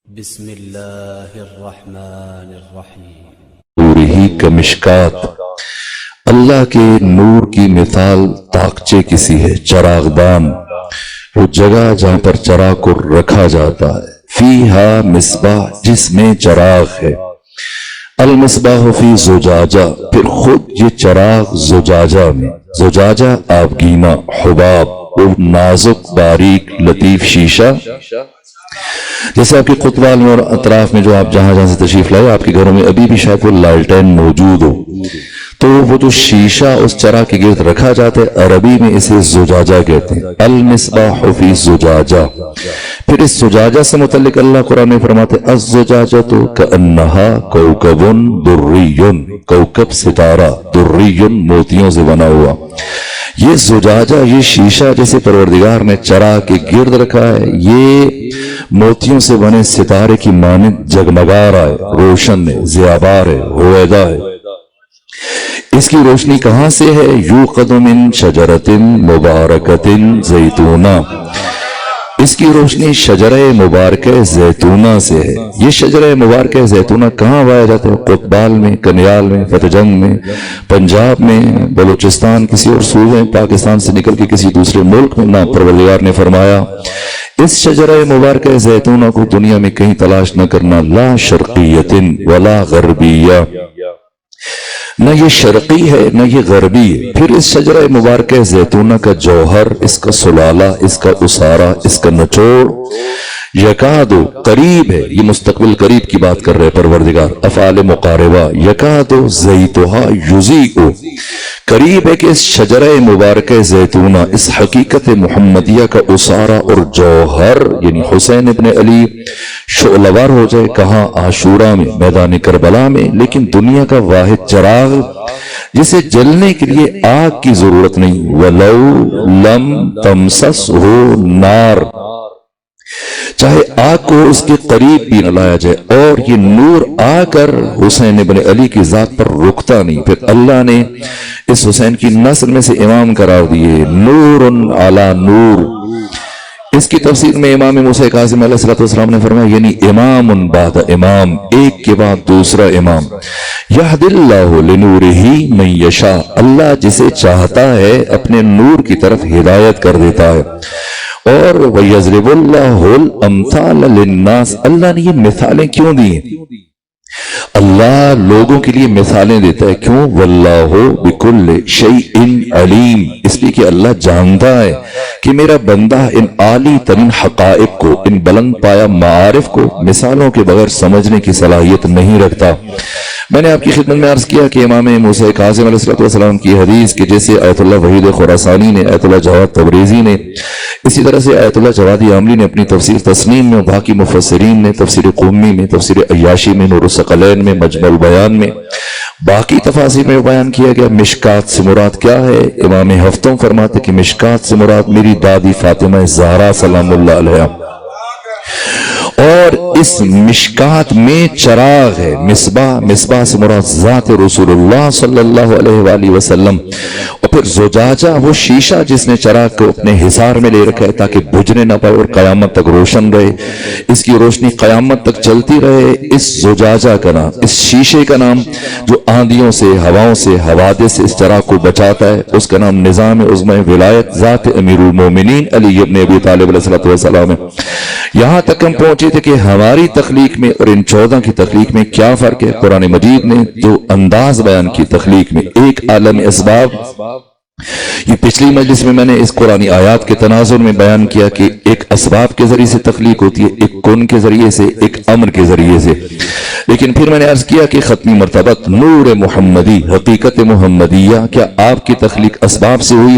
بسم اللہ الرحمن الرحیم نورہی کمشکات، اللہ کے نور کی مثال طاقچے کی سی ہے، چراغ دان، وہ جگہ جہاں پر چراغ کو رکھا جاتا ہے، فیہا مصباح، جس میں چراغ ہے، المصباح فی زجاجہ، پھر خود یہ چراغ زجاجہ میں، زجاجہ آبگینہ، حباب، وہ نازک باریک لطیف شیشہ، جیسے آپ کے قطبال میں اور اطراف میں جو آپ جہاں جہاں سے تشریف لائے، آپ کے گھروں میں ابھی بھی شاید وہ لالٹین موجود ہو، تو وہ جو شیشہ اس چراغ کے گرد رکھا جاتا ہے، عربی میں اسے زجاجہ کہتے ہیں، المصباح فی زجاجہ۔ پھر اس زجاجہ سے متعلق اللہ قرآن میں فرماتے ہیں الزجاجۃ کأنہا کوکب دری، کوکب ستارہ، دری موتیوں سے بنا ہوا، یہ زجاجہ، یہ شیشہ جیسے پروردگار نے چراغ کے گرد رکھا ہے، یہ موتیوں سے بنے ستارے کی مانند جگمگا رہا ہے، روشن ہے، ضیابار ہے، ہویدا ہے۔ اس کی روشنی کہاں سے ہے؟ یوقد من شجرۃ مبارکۃ زیتونہ، اس کی روشنی شجرہ مبارکہ زیتونہ سے ہے۔ یہ شجرہ مبارکہ زیتونہ کہاں پایا جاتا ہے؟ قطبال میں، کنیال میں، فتح جنگ میں، پنجاب میں، بلوچستان، کسی اور صوبے، پاکستان سے نکل کے کسی دوسرے ملک میں نہ، پروردگار نے فرمایا اس شجرہ مبارکہ زیتونہ کو دنیا میں کہیں تلاش نہ کرنا، لا شرقیۃ ولا غربیہ، نہ یہ شرقی ہے نہ یہ غربی ہے۔ پھر اس شجرہ مبارکہ زیتونہ کا جوہر، اس کا سلالہ، اس کا اسارہ، اس کا نچوڑ، یکادو، قریب ہے، یہ مستقبل قریب کی بات کر رہے پروردگار، افعال مقاربہ، یکادو زیتھا یضیء، قریب ہے کہ اس شجرہ مبارکہ زیتونہ، اس حقیقت محمدیہ کا اسارہ اور جوہر یعنی حسین ابن علی شعلور ہو جائے، کہاں؟ عاشورہ میں، میدان کربلا میں، لیکن دنیا کا واحد چراغ جسے جلنے کے لیے آگ کی ضرورت نہیں، وَلَوْ لَمْ تَمْسَسْهُ نار، چاہے آگ کو اس کے قریب بھی نہ لایا جائے، اور یہ نور آ کر حسین ابن علی کی ذات پر رکتا نہیں۔ پھر اللہ نے اس حسین کی نسل میں سے امام قرار دیے، نور علی نور۔ اس کی تفسیر میں امام موسیٰ کاظم علیہ السلام نے فرمایا یعنی امام بعد امام، ایک کے بعد دوسرا امام، یہد اللہ لنورہ من یشاء، اللہ جسے چاہتا ہے اپنے نور کی طرف ہدایت کر دیتا ہے، اور وَيَضْرِبُ اللَّهُ الْأَمْثَالَ لِلنَّاسِ، اللہ نے یہ مثالیں کیوں دی ہیں؟ اللہ لوگوں کے لیے مثالیں دیتا ہے، کیوں؟ وَاللَّهُ بِكُلِّ شَيْءٍ عَلِيمٌ، اس لیے کہ اللہ جانتا ہے کہ میرا بندہ ان عالی ترین حقائق کو، ان بلند پایا معارف کو مثالوں کے بغیر سمجھنے کی صلاحیت نہیں رکھتا۔ میں نے آپ کی خدمت میں عرض کیا کہ امام موسیٰ کاظم علیہ السلام کی حدیث کہ جیسے آیت اللہ وحید خراسانی نے، آیت اللہ جواد تبریزی نے، اسی طرح سے آیت اللہ جوادی عاملی نے اپنی تفسیر تسنیم میں، باقی مفسرین نے تفسیر قومی میں، تفسیر عیاشی میں، نور الثقلین میں، مجمع البیان میں، باقی تفاسیر میں بیان کیا گیا۔ مشکات سے مراد کیا ہے؟ امام ہفتوں فرماتے کہ مشکات سے مراد میری دادی فاطمہ زہرا سلام اللہ علیہا، اور اس مشکات میں چراغ ہے، مصباح، مصباح سے مراد ذات رسول اللہ صلی اللہ علیہ وآلہ وسلم، اور پھر زجاجہ وہ شیشہ جس نے چراغ کو اپنے حصار میں لے رکھا ہے تاکہ بجھنے نہ پائے اور قیامت تک روشن رہے، اس کی روشنی قیامت تک چلتی رہے۔ اس زجاجہ کا نام، اس شیشے کا نام جو آندھیوں سے، ہواؤں سے، حوادث سے اس چراغ کو بچاتا ہے، اس کا نام نظام عظمہ ولایت ذات امیر المومنین علی ابن ابی طالب علیہ السلام ہے۔ یہاں تک ہم پہنچے تھے کہ ہماری تخلیق میں اور ان 14 کی تخلیق میں کیا فرق ہے۔ قرآن مجید نے جو انداز بیان کی تخلیق میں، ایک عالم اسباب، یہ پچھلی مجلس میں نے اس قرآنی آیات کے تناظر میں بیان کیا کہ ایک اسباب کے ذریعے سے تخلیق ہوتی ہے، ایک کن کے ذریعے سے، ایک امر کے ذریعے سے، لیکن پھر میں نے عرض کیا کہ ختمی مرتبت نور محمدی، حقیقت محمدیہ، کیا آپ کی تخلیق اسباب سے ہوئی؟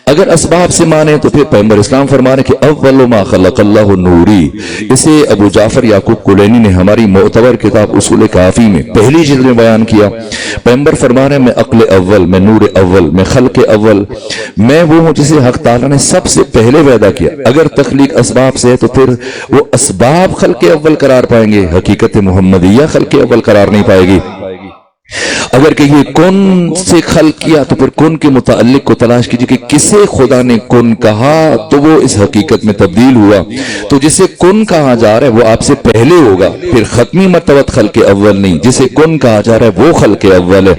اگر اسباب سے مانے تو پھر پیغمبر اسلام فرما رہے کہ اول ما خلق اللہ نوری، اسے ابو جعفر یعقوب کلینی نے ہماری معتبر کتاب اصول کافی میں پہلی جلد میں بیان کیا۔ پیغمبر فرما رہے میں عقل اول، میں نور اول، میں خلق اول، میں وہ ہوں جسے حق تعالیٰ نے سب سے پہلے پیدا کیا۔ اگر تخلیق اسباب سے ہے تو پھر وہ اسباب خلق اول قرار پائیں گے، حقیقت محمدیہ خلق اول قرار نہیں پائے گی۔ اگر کہ یہ کن سے خلق کیا تو پھر کن کے متعلق کو تلاش کیجئے کہ کسے خدا نے کن کہا تو وہ اس حقیقت میں تبدیل ہوا. تو جسے کن کہا جا رہا ہے وہ آپ سے پہلے ہوگا، پھر ختمی مرتبہ خلق اول نہیں. جسے کن کہا جا رہا ہے وہ خلق اول ہے.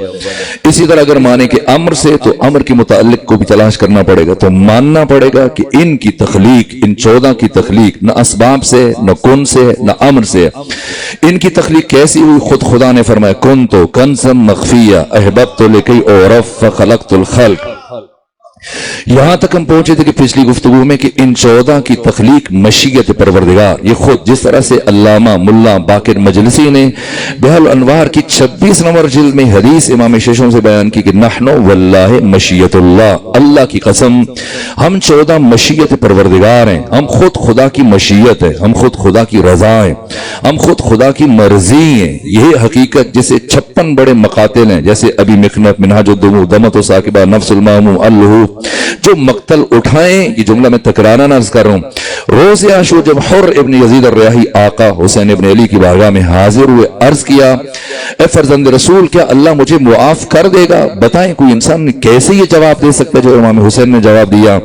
اسی طرح اگر مانے کہ امر سے تو امر کے متعلق کو بھی تلاش کرنا پڑے گا. تو ماننا پڑے گا کہ ان کی تخلیق، ان 14 کی تخلیق نہ اسباب سے، نہ کن سے، نہ امر سے. ان کی تخلیق کیسی ہوئی؟ خود خدا نے فرمایا کن تو کنزم مخفیہ احببت لکی اعرف فخلقت الخلق. یہاں تک ہم پہنچے تھے کہ پچھلی گفتگو میں کہ ان 14 کی تخلیق مشیت پروردگار. یہ خود جس طرح سے علامہ ملا باقر مجلسی نے بحر الانوار کی 26 نمبر جلد میں حدیث امام ششم سے بیان کی کہ نحن واللہ مشیت اللہ، اللہ کی قسم ہم 14 مشیت پروردگار ہیں. ہم خود خدا کی مشیت ہے، ہم خود خدا کی رضا ہیں، ہم خود خدا کی مرضی ہیں. یہ حقیقت جسے 56 بڑے مقاتل ہیں، جیسے ابی مخنف، منہاج الدموع، دمت و ثاقبہ، نفس المامو، اللہو، جو مقتل اٹھائیں. یہ جملہ میں تکرارا عرض کر رہا ہوں. روز عاشور جب حر ابن یزید الریاحی آقا حسین ابن علی کی بارگاہ میں حاضر ہوئے، عرض کیا اے فرزند رسول کیا اللہ مجھے معاف کر دے گا؟ بتائیں کوئی انسان کیسے یہ جواب دے سکتا ہے جو امام حسین نے جواب دیا؟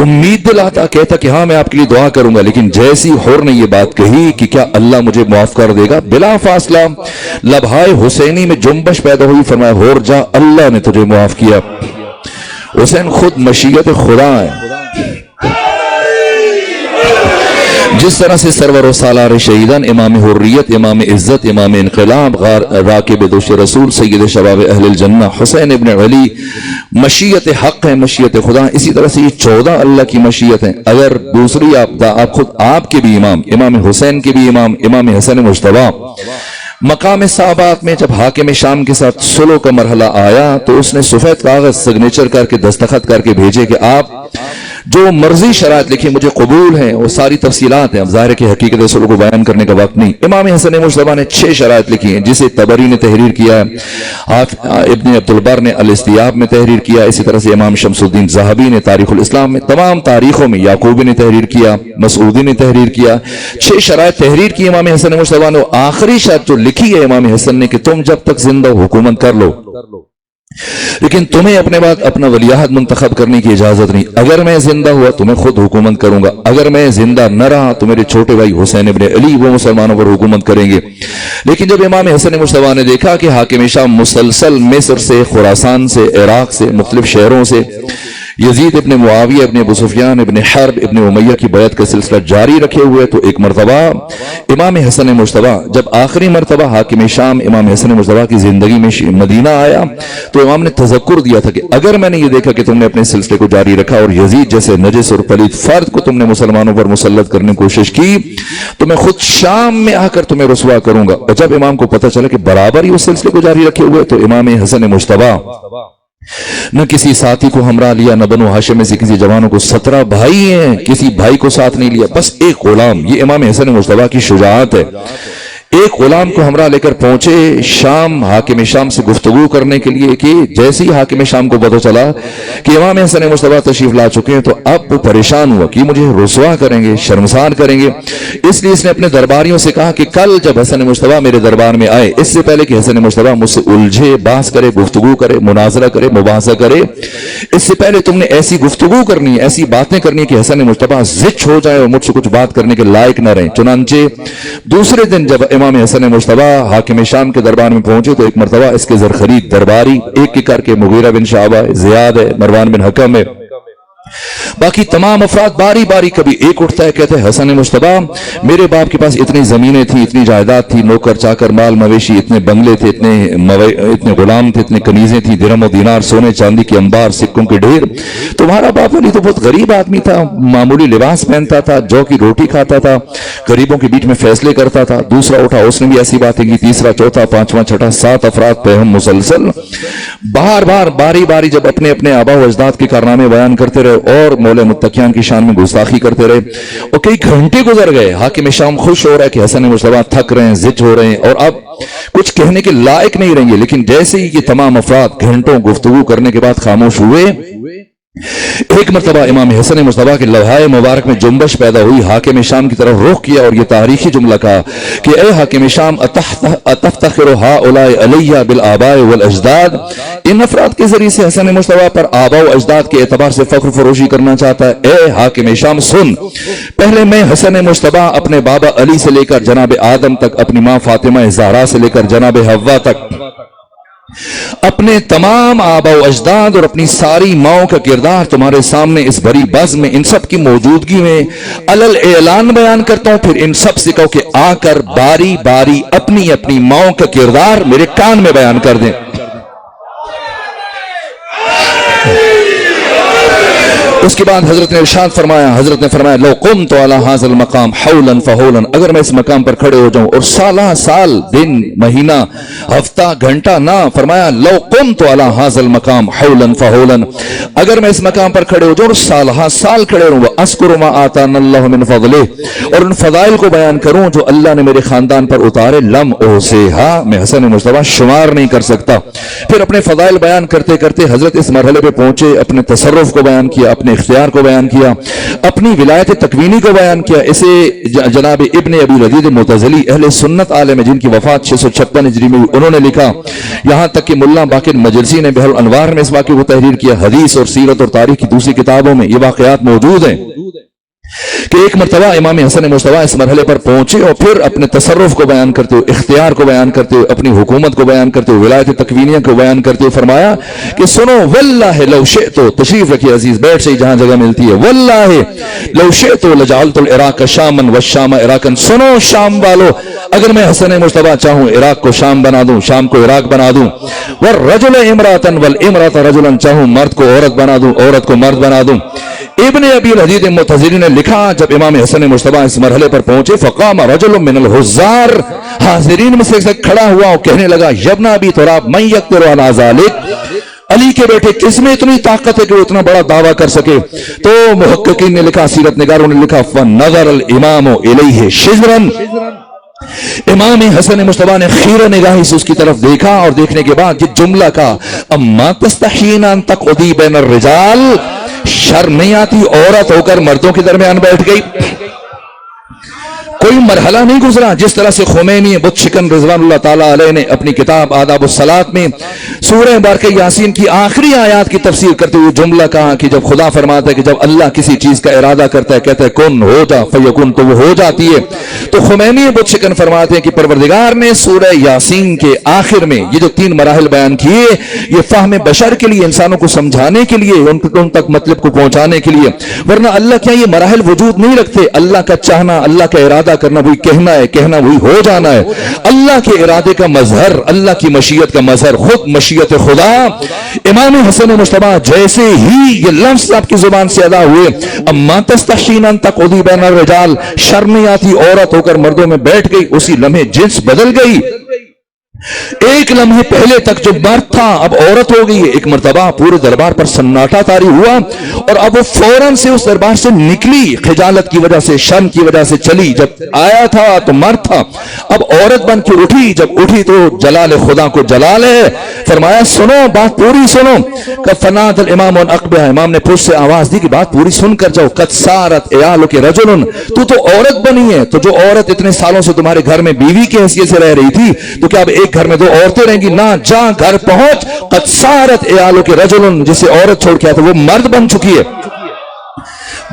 امید دلاتا، کہتا کہ ہاں میں آپ کے لیے دعا کروں گا. لیکن جیسی حر نے یہ بات کہی کہ کیا اللہ مجھے معاف کر دے گا، بلا فاصلہ لبہائے حسینی میں جنبش پیدا ہوئی. فرمایا حر جا، اللہ نے تجھے معاف کیا. حسین خود مشیت خدا ہے. جس طرح سے سرور و سالار شہیدان، امام حریت، امام عزت، امام انقلاب، راکب دوش رسول، سید شباب اہل الجنہ حسین ابن علی مشیت حق ہے، مشیت خدا. اسی طرح سے یہ 14 اللہ کی مشیت ہیں. اگر دوسری آپ خود آپ کے بھی امام، امام حسین کے بھی امام، امام حسن مجتبی، مقام صحابات میں جب حاکم شام کے ساتھ سلو کا مرحلہ آیا تو اس نے سفید کاغذ سگنیچر کر کے دستخط کر کے بھیجے کہ آپ جو مرضی شرائط لکھیں مجھے قبول ہیں. وہ ساری تفصیلات ہیں، اب ظاہر کی حقیقت سلو کو بیان کرنے کا وقت نہیں. امام حسن مجتبی نے 6 شرائط لکھی ہیں جسے طبری نے تحریر کیا ہے، ابن عبد البر نے الاستیاب میں تحریر کیا، اسی طرح سے امام شمس الدین ذہبی نے تاریخ الاسلام میں، تمام تاریخوں میں یعقوبی نے تحریر کیا، مسعودی نے تحریر کیا. 6 شرائط تحریر کی امام حسن مجتبی نے. آخری شرط جو لکھی ہے امام حسن نے کہ تم جب تک زندہ حکومت کر لو، لیکن تمہیں اپنے بعد اپنا ولیعہد منتخب کرنے کی اجازت نہیں. اگر میں زندہ ہوا تو میں خود حکومت کروں گا، اگر میں زندہ نہ رہا تو میرے چھوٹے بھائی حسین ابن علی وہ مسلمانوں پر حکومت کریں گے. لیکن جب امام حسن مجتبی نے دیکھا کہ حاکم شام مسلسل مصر سے، خراسان سے، عراق سے، مختلف شہروں سے یزید ابن معاویہ ابن ابو سفیان ابن حرب ابن امیہ کی بیعت کا سلسلہ جاری رکھے ہوئے، تو ایک مرتبہ امام حسن مجتبی جب آخری مرتبہ حاکم شام امام حسن مجتبی کی زندگی میں مدینہ آیا تو امام نے تذکر دیا تھا کہ اگر میں نے یہ دیکھا کہ تم نے اپنے سلسلے کو جاری رکھا اور یزید جیسے نجس اور پلید فرد کو تم نے مسلمانوں پر مسلط کرنے کی کوشش کی تو میں خود شام میں آ کر تمہیں رسوا کروں گا. اور جب امام کو پتہ چلا کہ برابر ہی اس سلسلے کو جاری رکھے ہوئے تو امام حسن مجتبی نہ کسی ساتھی کو ہمراہ لیا، نہ بنو ہاشم میں سے کسی جوانوں کو. 17 بھائی ہیں، کسی بھائی کو ساتھ نہیں لیا، بس ایک غلام. یہ امام حسن مجتبی کی شجاعت ہے. ایک غلام کو ہمراہ لے کر پہنچے شام، حاکم شام سے گفتگو کرنے کے لیے کہ جیسے ہی حاکم شام کو پتہ چلا کہ امام حسن مجتبی تشریف لا چکے ہیں تو اب وہ پریشان ہوا کہ مجھے رسوا کریں گے، شرمسار کریں گے. اس لیے اس نے اپنے درباریوں سے کہا کہ کل جب حسن مجتبی میرے دربار میں آئے، اس سے پہلے کہ حسن مجتبی مجھ سے الجھے، بحث کرے، گفتگو کرے، مناظرہ کرے، مباحثہ کرے، اس سے پہلے تم نے ایسی گفتگو کرنی ہے، ایسی باتیں کرنی ہے کہ حسن مجتبی زچ ہو جائے اور مجھ سے کچھ بات کرنے کے لائق نہ رہیں. چنانچہ دوسرے دن جب امام حسن مجتبی حاکم شام کے دربار میں پہنچے تو ایک مرتبہ اس کے زرخرید درباری ایک ایک کر کے مغیرہ بن شعبہ، زیاد ہے، مروان بن حکم ہے، باقی تمام افراد باری باری کبھی ایک اٹھتا ہے، کہتے ہیں حسن مجتبی میرے باپ کے پاس اتنی زمینیں تھیں، اتنی جائیداد تھی، نوکر چاکر، مال مویشی، اتنے بنگلے تھے، اتنے غلام تھے، اتنے کنیزیں تھیں، درہم و دینار، سونے چاندی کے انبار، سکوں کے ڈھیر. تمہارا باپ علی تو بہت غریب آدمی تھا، معمولی لباس پہنتا تھا، جو کی روٹی کھاتا تھا، غریبوں کے بیچ میں فیصلے کرتا تھا. دوسرا اٹھا، اس نے بھی ایسی باتیں کی. تیسرا، چوتھا، پانچواں، چھٹا، 7 افراد پہ ہم مسلسل بار بار باری باری جب اپنے اپنے آبا و اجداد کے کارنامے بیان کرتے رہے اور مولا متقیان کی شان میں گستاخی کرتے رہے اور کئی گھنٹے گزر گئے. حاکم شام خوش ہو رہا ہے کہ حسن مجتبی تھک رہے ہیں، زج ہو رہے ہیں اور اب کچھ کہنے کے لائق نہیں رہیں گے. لیکن جیسے ہی یہ تمام افراد گھنٹوں گفتگو کرنے کے بعد خاموش ہوئے ایک مرتبہ امام حسن مصطفیٰ کے لوحائے مبارک میں جنبش پیدا ہوئی، حاکم شام کی طرف رخ کیا اور یہ تاریخی جملہ کہا کہ اے حاکم شام اتفتخر ہؤلاء علیہ بالآباء والاجداد، ان افراد کے ذریعے سے حسن مصطفیٰ پر آباء و اجداد کے اعتبار سے فخر فروشی کرنا چاہتا ہے؟ اے حاکم شام سن، پہلے میں حسن مصطفیٰ اپنے بابا علی سے لے کر جناب آدم تک، اپنی ماں فاطمہ زہرا سے لے کر جناب حوا تک، اپنے تمام آباء و اجداد اور اپنی ساری ماؤں کا کردار تمہارے سامنے اس بڑی بزم میں ان سب کی موجودگی میں علل اعلان بیان کرتا ہوں، پھر ان سب سے کہو کہ آ کر باری باری اپنی اپنی ماؤں کا کردار میرے کان میں بیان کر دیں۔ اس کے بعد حضرت نے ارشاد فرمایا، حضرت نے فرمایا لو قمت علی ھذا المقام حولا فحولا، اگر میں اس مقام پر کھڑے ہو جاؤں اور سالہ سال، دن، مہینہ، ہفتہ، گھنٹہ نہ، فرمایا لو قمت علی ھذا المقام حولا فحولا، اگر میں اس مقام پر کھڑے ہو جاؤں اور سالہ سال کھڑے رہوں، واذکر ما آتانا اللہ من فضلہ، اور ان فضائل کو بیان کروں جو اللہ نے میرے خاندان پر اتارے، لم اوصیھا، میں حسن مصطفیٰ شمار نہیں کر سکتا۔ پھر اپنے فضائل بیان کرتے کرتے حضرت اس مرحلے پہ پہنچے، اپنے تصرف کو بیان کیا، اپنے اختیار کو بیان کیا، اپنی ولایت تکوینی کو بیان کیا۔ اسے جناب ابن ابی لذیذ معتزلی اہل سنت عالم جن کی وفات 656 ہجری میں، انہوں نے لکھا، یہاں تک کہ ملا باقر مجلسی نے بحر الانوار میں اس واقعے کو تحریر کیا، حدیث اور سیرت اور تاریخ کی دوسری کتابوں میں یہ واقعات موجود ہیں کہ ایک مرتبہ امام حسن مصطفیٰ اس مرحلے پر پہنچے اور پھر اپنے تصرف کو بیان کرتے ہوئے، اختیار کو بیان کرتے ہوئے، اپنی حکومت کو بیان کرتے ہوئے، ولایت تکوینیہ کو بیان کرتے ہوئے فرمایا کہ سنو واللہ لو شئت، تشریف رکھیے عزیز، بیٹھ سے جہاں جگہ ملتی ہے، واللہ لو شئت لجعلت العراق شاما والشام عراقا، سنو شام والو، اگر میں حسن مصطفیٰ چاہوں عراق کو شام بنا دوں، شام کو عراق بنا دوں، والرجل امراتا والامرأة رجلا، چاہوں مرد کو عورت بنا دوں، عورت کو مرد بنا دوں۔ ابن ابی لذیذ معتزلی نے لکھا، جب امام حسن مصطفیٰ اس مرحلے پر پہنچے، فقام رجل من الحضار، حاضرین میں سے کھڑا ہوا اور کہنے لگا، یبن ابی تراب من یقدر علی ذلک، علی کے بیٹے کس میں اتنی طاقت ہے کہ وہ اتنا بڑا دعویٰ کر سکے؟ تو محققین نے لکھا، سیرت نگاروں نے لکھا، فنظر الامام الیہ شجرا، امام حسن مصطفیٰ نے خیرہ نگاہی سے اس کی طرف دیکھا اور دیکھنے کے بعد یہ جملہ کہا، اما تستحیین ان تقعدی بین الرجال، شرم نہیں آتی عورت ہو کر مردوں کے درمیان بیٹھ گئی؟ کوئی مرحلہ نہیں گزرا جس طرح سے خمینی بت شکن رضوان اللہ تعالیٰ علیہ نے اپنی کتاب آداب الصلاۃ میں سورہ بارکہ یاسین کی آخری آیات کی تفسیر کرتے ہوئے جملہ کہا کہ جب خدا فرماتا ہے کہ جب اللہ کسی چیز کا ارادہ کرتا ہے، کہتا ہے کن ہو جا فیکن، تو وہ ہو جاتی ہے، تو خمینی بت شکن فرماتے ہیں کہ پروردگار نے سورہ یاسین کے آخر میں یہ جو 3 مراحل بیان کیے، یہ فہم بشر کے لیے، انسانوں کو سمجھانے کے لیے، ان تک مطلب کو پہنچانے کے لیے، ورنہ اللہ کیا یہ مراحل وجود نہیں رکھتے؟ اللہ کا چاہنا، اللہ کا ارادہ کرنا وہی کہنا ہے، کہنا وہی ہو جانا ہے۔ اللہ کے ارادے کا مظہر، اللہ کی مشیت کا مظہر خود مشیت خدا۔ امام حسن مصطفیٰ جیسے ہی یہ لفظ آپ کی زبان سے ادا ہوئے، اما تستحیین ان تقعدی بین الرجال، شرم نہیں آتی عورت ہو کر مردوں میں بیٹھ گئی، اسی لمحے جنس بدل گئی۔ ایک لمحے پہلے تک جو مرد تھا اب عورت ہو گئی ہے۔ ایک مرتبہ پورے دربار پر سناٹا طاری ہوا اور اب وہ فوراً سے اس دربار سے نکلی، خجالت کی وجہ سے، شرم کی وجہ سے چلی۔ جب آیا تھا تو مرد تھا، اب عورت بن کے اٹھی، جب اٹھی تو جلال خدا کو جلال ہے۔ فرمایا سنو، بات پوری سنو۔ فنادى الامام اقبہ، امام نے پوچھ سے آواز دی کہ بات پوری سن کر جاؤ۔ قد صارت عیالک رجل، تو عورت بنی ہے، تو جو عورت اتنے سالوں سے تمہارے گھر میں بیوی کی حیثیت سے رہ رہی تھی، تو کیا اب ایک گھر میں 2 عورتیں رہیں گی؟ نہ، جا گھر پہنچ، قد صارت عیالک رجل، جسے عورت چھوڑ کے آیا تھا وہ مرد بن چکی ہے،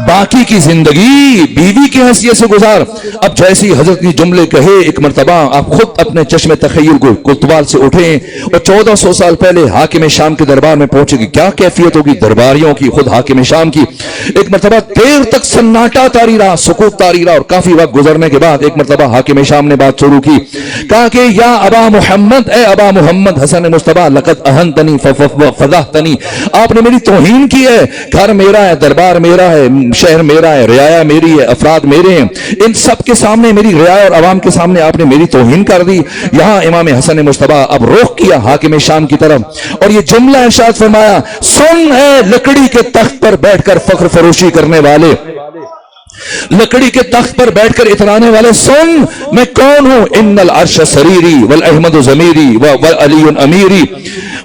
باقی کی زندگی بیوی کی حیثیت سے گزار۔ اب جیسی حضرت نے جملے کہے، ایک مرتبہ آپ خود اپنے چشم تخیل کو کوتوال سے اٹھیں اور 1400 سال پہلے حاکم شام کے دربار میں پہنچے گی، کیا کیفیت ہوگی درباریوں کی، خود حاکم شام کی۔ ایک مرتبہ دیر تک سناٹا طاری رہا، سکوت طاری رہا، اور کافی وقت گزرنے کے بعد ایک مرتبہ حاکم شام نے بات شروع کی، کہا کہ یا ابا محمد، اے ابا محمد حسن مصطفیٰ، لقد اہنتنی فضحتنی، آپ نے میری توہین کی ہے، گھر میرا ہے، دربار میرا ہے، شہر میرا ہے، رعایا میری ہے، افراد میرے ہیں، ان سب کے سامنے، میری رعایا اور عوام کے سامنے آپ نے میری توہین کر دی۔ یہاں امام حسن مصطفیٰ اب رخ کیا حاکم شام کی طرف اور یہ جملہ ارشاد فرمایا، سن اے لکڑی کے تخت پر بیٹھ کر فخر فروشی کرنے والے، لکڑی کے تخت پر بیٹھ کر اترانے والے، سن میں کون ہوں۔ ان العرش سریری والاحمد ضمیری وعلی امیری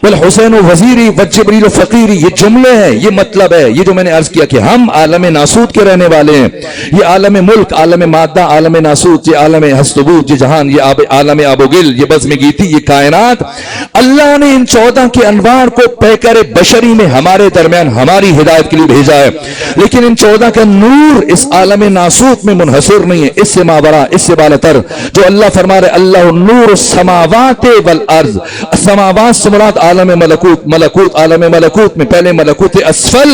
والحسین وزیری وجبریل فقیری، یہ جملے ہیں، یہ مطلب ہے یہ جو میں نے عرض کیا کہ ہم عالم ناسوت کے رہنے والے ہیں. یہ عالم ملک، عالم مادہ، عالم ناسوت، یہ عالم ہستبوت، یہ جہان، یہ عالم آبوگل، یہ بزم گیتی، یہ کائنات، اللہ نے ان 14 کے انوار کو پیکر بشری میں ہمارے درمیان ہماری ہدایت کے لیے بھیجا ہے. لیکن ان 14 کا نور اس عالم ناسوت میں منحصر نہیں ہے، اس سے مابرا، اس سے بالاتر. جو اللہ فرما رہے اللہ نور السماوات والارض، السماوات سے مراد عالم ملکوت، ملکوت عالم ملکوت میں پہلے ملکوت اسفل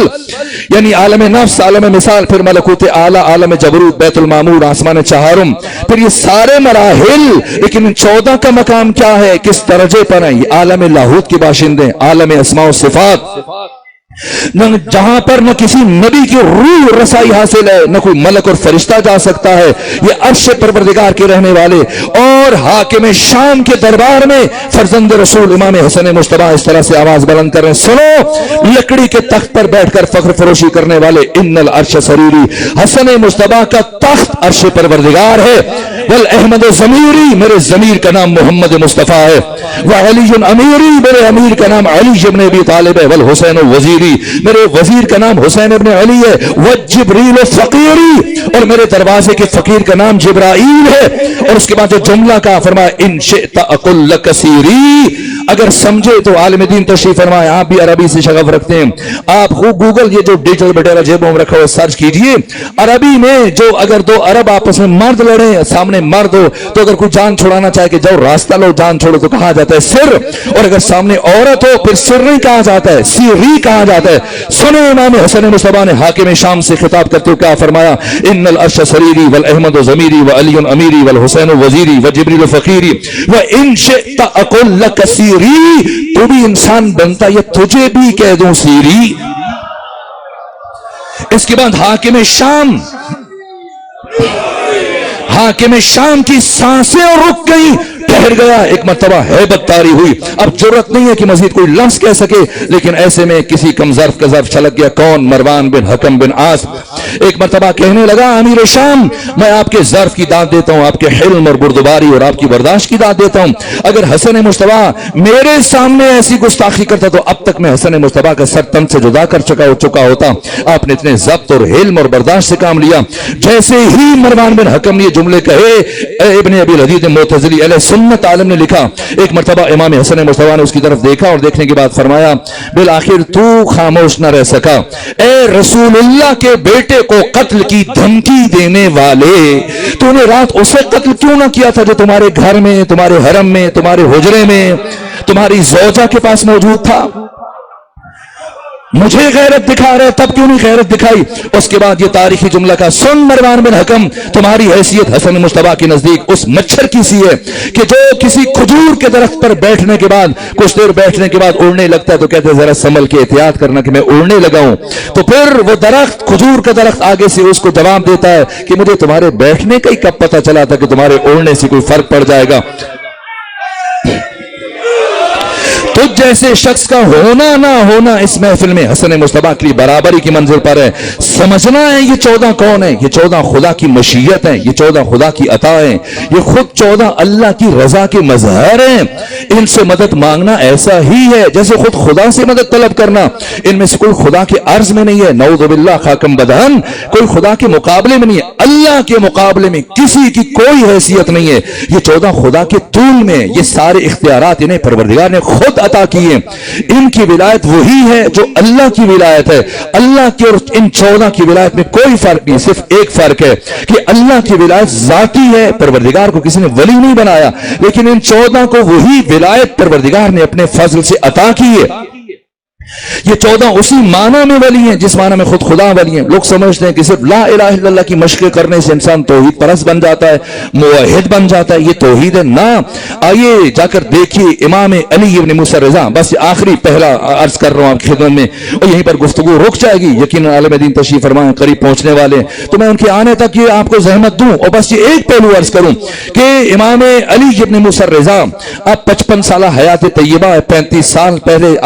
یعنی عالم نفس، عالم مثال، پھر ملکوت اعلی، عالم جبروت، بیت المعمور، آسمان چہارم، پھر یہ سارے مراحل. لیکن ان 14 کا مقام کیا ہے، کس درجے پر ہیں؟ یہ عالم لاہوت کے باشندے، عالم اسماء و صفات، جہاں پر نہ کسی نبی کی روح رسائی حاصل ہے، نہ کوئی ملک اور فرشتہ جا سکتا ہے. یہ عرش پروردگار کے رہنے والے اور حاکم شام کے دربار میں فرزند رسول امام حسن مجتبیٰ اس طرح سے آواز بلند کر رہے ہیں، سنو لکڑی کے تخت پر بیٹھ کر فخر فروشی کرنے والے، ان العرش سریری، حسن مجتبیٰ کا تخت عرش پروردگار ہے. والاحمد ضمیری، میرے ضمیر کا نام محمد مصطفیٰ ہے. وعلی امیری، میرے امیر کا نام علی ابن ابی طالب ہے. والحسین وزیری، میرے وزیر کا نام حسین ابن علی ہے. وجبریل فقیری، اور میرے دروازے کے فقیر کا نام جبرائیل ہے. اور اس کے بعد جو جملہ کا فرمایا ان شئت اقل لک سیری، اگر سمجھے تو عالم دین تشریف فرمائے، آپ بھی عربی سے شغف رکھتے ہیں، آپ گوگل یہ جو ڈیجیٹل بٹیرا جیبوں میں رکھا ہوا سرچ کیجئے، عربی میں جو اگر دو عرب آپس میں مرد لڑے، سامنے مرد ہو تو اگر کوئی جان چھڑانا چاہے کہ جاؤ راستہ لو جان چھوڑو تو کہا جاتا ہے سر، اور اگر سامنے عورت ہو پھر سر نہیں کہا جاتا ہے، سیری کہا جاتا ہے. سنیں امام حسن مصطفیٰ نے حاکم شام سے خطاب کرتے ہوئے کیا فرمایا، ان العرش سریری والاحمد ضمیری وعلی امیری والحسین وزیری وجبریل فقیری وان شئت اقل لک سیری، تو بھی انسان بنتا یا تجھے بھی کہہ دوں سیری. اس کے بعد حاکم شام، حاکم شام کی سانسیں رک گئی، ٹھہر گیا، ایک مرتبہ ہیبت طاری ہوئی. اب جرت نہیں ہے کہ مزید کوئی لفظ کہہ سکے، لیکن ایسے میں کسی کم ظرف کا ظرف چھلک گیا. کون؟ مروان بن حکم بن عاص. ایک مرتبہ کہنے لگا امیر شام، میں آپ کے ظرف کی داد دیتا ہوں، آپ کے حلم اور بردباری اور آپ کی برداشت کی داد دیتا ہوں. اگر حسن مجتبیٰ میرے سامنے ایسی گستاخی کرتا تو اب تک میں حسن مجتبیٰ کا سر تن سے جدا کر چکا ہوتا. آپ نے اتنے ضبط اور حلم اور برداشت سے کام لیا. جیسے ہی مروان بن حکم نے یہ جملے کہے، ابن ابی الحدید معتزلی علیہ سنت عالم نے لکھا، ایک مرتبہ امام حسن مجتبیٰ نے اس کی طرف دیکھا اور دیکھنے کے بعد فرمایا، بالآخر تو خاموش نہ رہ سکا، اے رسول اللہ کے بیٹے کو قتل کی دھمکی دینے والے، تو نے رات اسے قتل کیوں نہ کیا تھا جو تمہارے گھر میں، تمہارے حرم میں، تمہارے حجرے میں، تمہاری زوجہ کے پاس موجود تھا؟ مجھے غیرت دکھا رہے تب کیوں نہیں غیرت دکھائی؟ اس کے بعد یہ تاریخی جملہ کا، سن مروان بن حکم، تمہاری حیثیت حسن مجتبیٰ کے نزدیک اس مچھر کی سی ہے کہ جو کسی کھجور کے درخت پر بیٹھنے کے بعد کچھ دیر بیٹھنے کے بعد اڑنے لگتا ہے تو کہتے ہیں ذرا سنبھل کے احتیاط کرنا کہ میں اڑنے لگا ہوں. تو پھر وہ درخت، کھجور کا درخت آگے سے اس کو جواب دیتا ہے کہ مجھے تمہارے بیٹھنے کا ہی کب پتہ چلا تھا کہ تمہارے اڑنے سے کوئی فرق پڑ جائے گا. تجھ جیسے شخص کا ہونا نہ ہونا اس محفل میں حسن مجتبیٰ کی برابری کی منزل پر ہے. سمجھنا ہے یہ 14 کون ہیں؟ یہ 14 خدا کی مشیت ہیں، یہ 14 خدا کی عطا ہیں، یہ خود 14 اللہ کی رضا کے مظہر ہیں. ان سے مدد مانگنا ایسا ہی ہے جیسے خود خدا سے مدد طلب کرنا. ان میں سے کوئی خدا کے عرض میں نہیں ہے، نعوذ باللہ خاکم بدہن، کوئی خدا کے مقابلے میں نہیں ہے، اللہ کے مقابلے میں کسی کی کوئی حیثیت نہیں ہے. یہ 14 خدا کے طول میں، یہ سارے اختیارات انہیں پروردگار نے خود عطا کی ہیں. ان کی ولایت وہی ہے جو اللہ کی ولایت ہے. اللہ کی اور ان 14 کی ولایت میں کوئی فرق نہیں، صرف ایک فرق ہے کہ اللہ کی ولایت ذاتی ہے، پروردگار کو کسی نے ولی نہیں بنایا، لیکن ان 14 کو وہی ولایت پروردگار نے اپنے فضل سے عطا کی ہے. یہ 14 اسی معنی میں ولی ہیں جس معنی میں خود خدا ولی ہیں. لوگ سمجھتے ہیں کہ صرف لا الہ الا اللہ کی مشق کرنے سے انسان توحید پرست بن جاتا ہے، موحد بن جاتا ہے. یہ توحید ہے نہ. آئیے جا کر دیکھیے امام علی ابن موسیٰ رضا، بس آخری پہلا عرض کر رہا ہوں آپ کی خدمت میں، اور یہیں پر گفتگو رک جائے گی. یقیناً عالم دین تشریف فرمائیں، قریب پہنچنے والے، تو میں ان کے آنے تک یہ آپ کو زحمت دوں اور بس یہ ایک پہلو عرض کروں کہ امام علی ابن موسیٰ رضا آپ 55 سالہ حیات طیبہ، 35 سال پہلے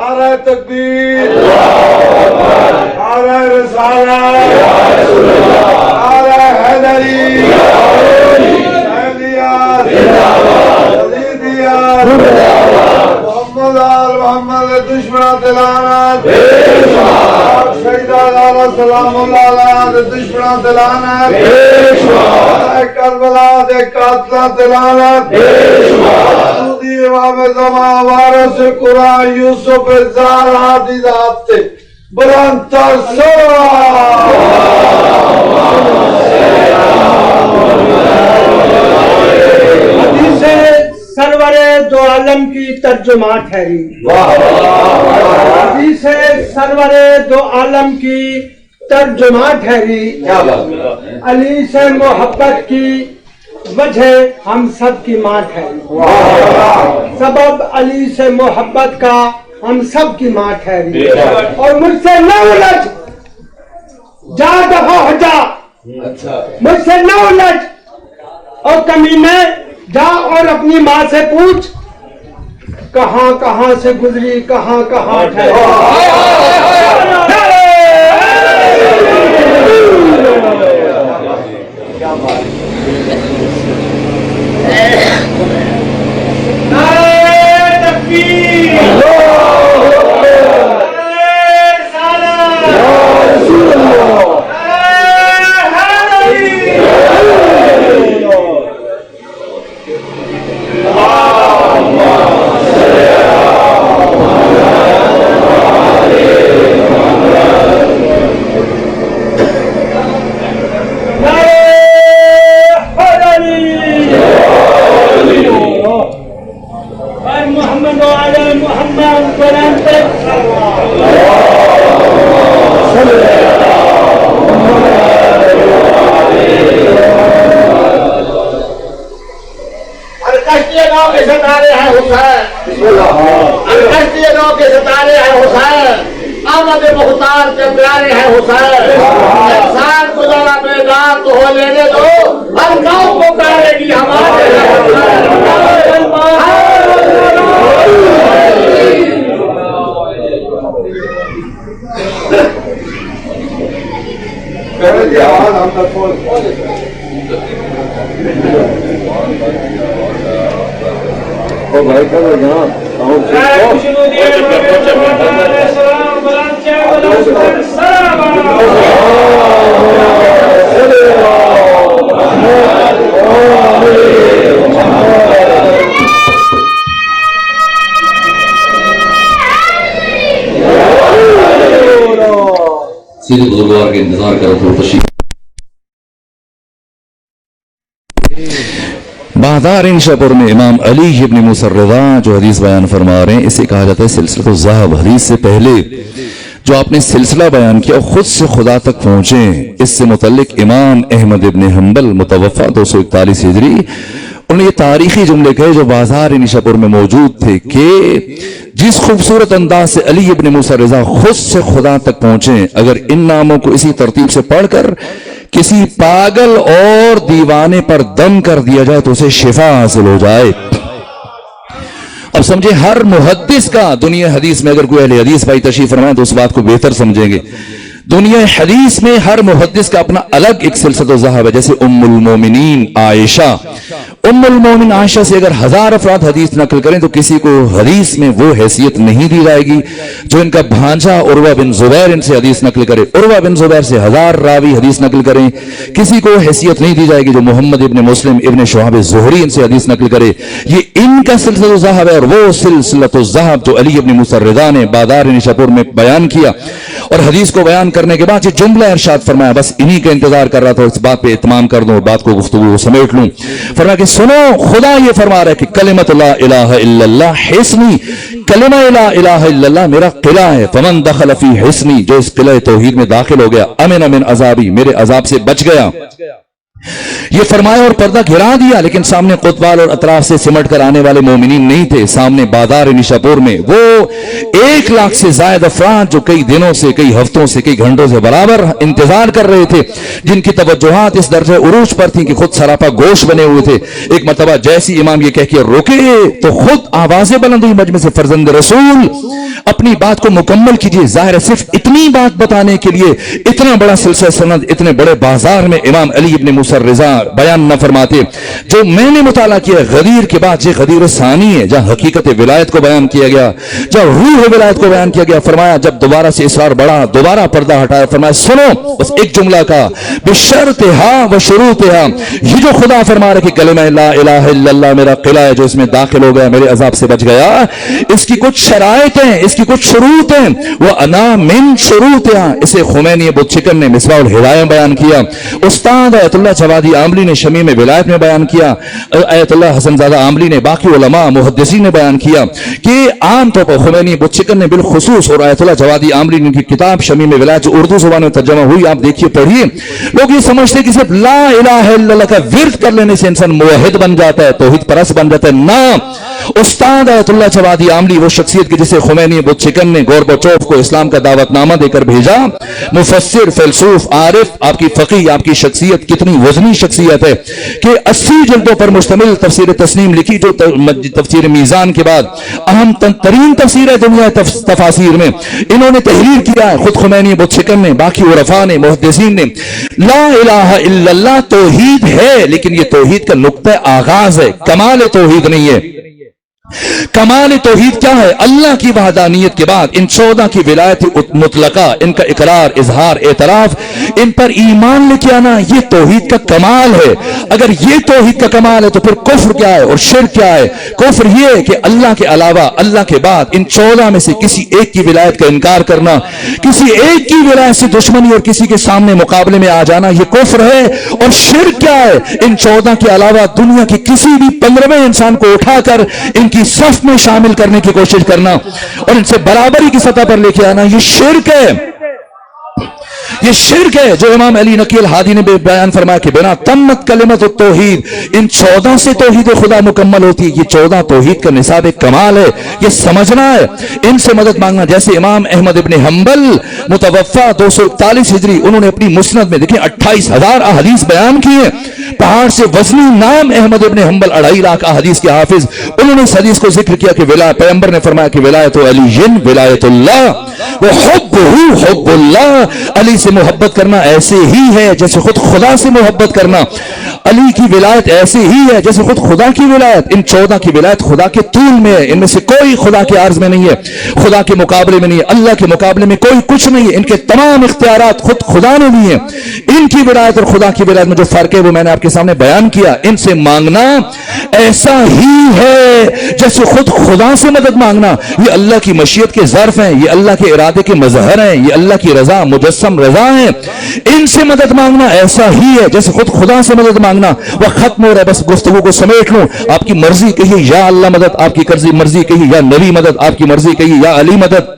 نعرہ تکبیر، نعرہ رسالت، نعرہ حیدری، حیدریات، یزیدیات، محمد آل محمد دشمنان دلانت، شہیدان علیہ سلام اللہ علیہ دشمنان دلانت، کربلا دے قاتلان دلانت، سودی امام زمان وارث قرآن یوسف زار ہادی ذات تے بلند تر حدیث سرور دو عالم کی ترجمہ ٹھہری، حدیث سرور دو عالم کی ترجمہ ٹھہری، علی سے محبت کی وجہ ہم سب کی ماں ٹھہری، سبب علی سے محبت کا ہم سب کی ماں ٹھہری، اور مجھ سے نہ الجھ، جا دفع ہو جا، مجھ سے نہ الجھ اور کمینے، جا اور اپنی ماں سے پوچھ کہاں کہاں سے گزری، کہاں کہاں ٹھہری۔ آمد مختار کے پیارے ہیں حسین، انسان کو ذرا بیدار تو ہو لینے دو، ہر گاؤں کو پیارے گی ہمارے ہیں حسین۔ سیدھے بزرگوار کے انتظار کرو تو تشریف بہادار شاپور میں امام علی ابن موسیٰ الرضا جو حدیث بیان فرما رہے ہیں، اسے کہا جاتا ہے سلسلۃ الذہب۔ حدیث سے پہلے جو آپ نے سلسلہ بیان کیا خود سے خدا تک پہنچے، اس سے متعلق امام احمد ابن حنبل متوفہ 241 ہجری انہوں نے یہ تاریخی جملے کہے جو بازار نشاپور میں موجود تھے کہ جس خوبصورت انداز سے علی ابن موسیٰ الرضا خود سے خدا تک پہنچے، اگر ان ناموں کو اسی ترتیب سے پڑھ کر کسی پاگل اور دیوانے پر دم کر دیا جائے تو اسے شفا حاصل ہو جائے۔ اب سمجھے ہر محدث کا دنیا حدیث میں اگر کوئی اہل حدیث بھائی تشریف فرمائے تو اس بات کو بہتر سمجھیں گے، دنیا حدیث میں ہر محدث کا اپنا الگ ایک سلسلۃ الذہب ہے۔ جیسے ام المومنین عائشہ، ام المومن عائشہ سے اگر 1000 افراد حدیث نقل کریں تو کسی کو حدیث میں وہ حیثیت نہیں دی جائے گی جو ان کا بھانجا عروہ بن زبیر ان سے حدیث نقل کرے۔ عروہ بن زبیر سے 1000 راوی حدیث نقل کریں، کسی کو حیثیت نہیں دی جائے گی جو محمد ابن مسلم ابن شہاب الزہری ان سے حدیث نقل کرے۔ یہ ان کا سلسلۃ الذہب ہے، اور وہ سلسلۃ الذہب جو علی ابن موسیٰ الرضا نے بادار نشاپور میں بیان کیا اور حدیث کو بیان کرنے کے بعد یہ جملہ ارشاد فرمایا، بس انہی کا انتظار کر رہا تھا اس بات پہ اتمام کر دوں اور بات کو گفتگو سمیٹ لوں۔ فرمایا کہ سنو، خدا یہ فرما رہا ہے کہ کلمۃ لا الہ الا اللہ حصنی، کلمہ لا الہ الا اللہ میرا قلعہ ہے، فمن دخل فی حصنی، جو اس قلعہ توحید میں داخل ہو گیا، امن من عذابی، میرے عذاب سے بچ گیا۔ یہ فرمایا اور پردہ گرا دیا، لیکن سامنے قطبال اور اطراف سے سمٹ کر آنے والے مومنین نہیں تھے. سامنے بازار نشاپور میں وہ 1 لاکھ سے زائد افراد جو کئی دنوں سے، کئی ہفتوں سے، کئی گھنٹوں سے برابر انتظار کر رہے تھے، جن کی توجہات اس درجہ عروج پر تھیں کہ خود سراپا گوش بنے ہوئے تھے. ایک مرتبہ جیسی امام یہ کہہ کے رکے تو خود آوازیں بلند ہوئی مجمع سے، فرزند رسول اپنی بات کو مکمل کیجئے. ظاہر ہے صرف اتنی بات بتانے کے لیے اتنا بڑا سلسلہ سند اتنے بڑے بازار میں امام علی ابن موسیٰ رضا بیان نہ فرماتے. جو میں نے مطالعہ کیا غدیر کے بعد یہ غدیر ثانی ہے، جہاں حقیقت ولایت کو بیان کیا گیا، جہاں روح ولایت کو بیان کیا گیا. فرمایا جب دوبارہ سے اصرار بڑھا، دوبارہ پردہ ہٹایا، فرمایا سنو بس ایک جملہ کا، بشرطہا و شروطہا. یہ جو خدا فرما رہے کہ کلمہ لا الہ الا اللہ میرا قلعہ ہے، جو اس میں داخل ہو گیا میرے عذاب سے بچ گیا، اس کی کچھ شرائط ہیں، اس کی کچھ شروط ہیں. وہ انا من شروطہا. اسے خمینی ابو چکن نے مصباح الہدایہ بیان کیا. استاد آیت اللہ جوادی عاملی نے شمیم ولایت میں بیان کیا. آیت اللہ حسن زادہ عاملی نے، باقی علماء محدثین نے بیان کیا کہ عام طور پر خمینی ابو چکن نے بالخصوص، اور آیت اللہ جوادی عاملی نے کی کتاب شمیم ولایت جو اردو زبان میں ترجمہ ہوئی، آپ دیکھیے پڑھیے. لوگ یہ سمجھتے کہ صرف لا الہ الا اللہ کا ورد کر لینے سے انسان موحد بن جاتا ہے، توحید پرست بن جاتا ہے. نہ، استاد آیت اللہ جوادی عاملی وہ شخصیت کی جسے خمینی ابو چکن نے گورباچوف کو اسلام کا دعوت نامہ دے کر بھیجا. مفسر، فیلسوف، عارف، آپ کی فقیہ، آپ کی شخصیت کتنی وزنی شخصیت ہے کہ 80 جلدوں پر مشتمل تفسیر تسنیم لکھی، جو تفسیر میزان کے بعد اہم ترین تفسیر ہے دنیا تفاسیر میں. انہوں نے تحریر کیا ہے خود خمینی ابو چکن نے، باقی عرفاء نے، محدثین نے. لا الہ الا اللہ توحید ہے، لیکن یہ توحید کا نقطہ آغاز ہے، کمال توحید نہیں ہے. کمال توحید کیا ہے؟ اللہ کی وحدانیت کے بعد ان 14 کی ولایت مطلقہ، ان کا اقرار، اظہار، اعتراف، ان پر ایمان لے کے آنا، یہ توحید کا کمال ہے. اگر یہ توحید کا کمال ہے تو پھر کفر کیا ہے اور شرک کیا ہے؟ کفر یہ ہے کہ اللہ کے علاوہ، اللہ کے بعد ان 14 میں سے کسی ایک کی ولایت کا انکار کرنا، کسی ایک کی ولایت سے دشمنی اور کسی کے سامنے مقابلے میں آ جانا، یہ کفر ہے. اور شرک کیا ہے؟ ان 14 کے علاوہ دنیا کے کسی بھی 15ویں انسان کو اٹھا کر ان کی صف میں شامل کرنے کی کوشش کرنا اور ان سے برابری کی سطح پر لے کے آنا، یہ شرک ہے. یہ شرک ہے جو امام علی نقی الہادی نے بیان فرمایا کہ بنا تمت کلمت التوحید، ان 14 سے توحید خدا مکمل ہوتی ہے. یہ 14 توحید کا نصاب کمال ہے، یہ سمجھنا ہے. ان سے مدد مانگنا، جیسے امام احمد ابن حنبل متوفا 241 ہجری، انہوں نے اپنی مسند میں دیکھیں 28,000 احادیث بیان کی ہیں. پہاڑ سے وزنی نام احمد ابن حنبل، 2.5 لاکھ احادیث کے حافظ. انہوں نے اس حدیث کو ذکر کیا کہ پیغمبر نے فرمایا کہ ولایت علی ولایت اللہ وحبہ حب اللہ. علی سے محبت کرنا ایسے ہی ہے جیسے خود خدا سے محبت کرنا. علی کی ولایت ایسے ہی ہے جیسے خود خدا کی ولایت. ان 14 کی ولایت خدا کے طول میں ہے، ان میں سے کوئی خدا کے عرض میں نہیں ہے، خدا کے مقابلے میں نہیں ہے، اللہ کے مقابلے میں کوئی کچھ نہیں ہے. ان کے تمام اختیارات خود خدا نے دی ہیں. ان کی ولایت اور خدا کی ولایت میں جو فرق ہے وہ میں نے آپ کے سامنے بیان کیا. ان سے مانگنا ایسا ہی ہے جیسے خود خدا سے مدد مانگنا. یہ اللہ کی مشیت کے ظرف ہیں، یہ اللہ کے ارادے کے مظہر ہیں، یہ اللہ کی رضا مجسم رضا ہیں. ان سے مدد مانگنا ایسا ہی ہے جیسے خود خدا سے مدد مانگنا. وہ ختم ہو رہا ہے، بس گفتگو کو سمیٹ لوں. آپ کی مرضی کہیے یا اللہ مدد، آپ کی مرضی کہیے یا نبی مدد، آپ کی مرضی کہیے یا علی مدد.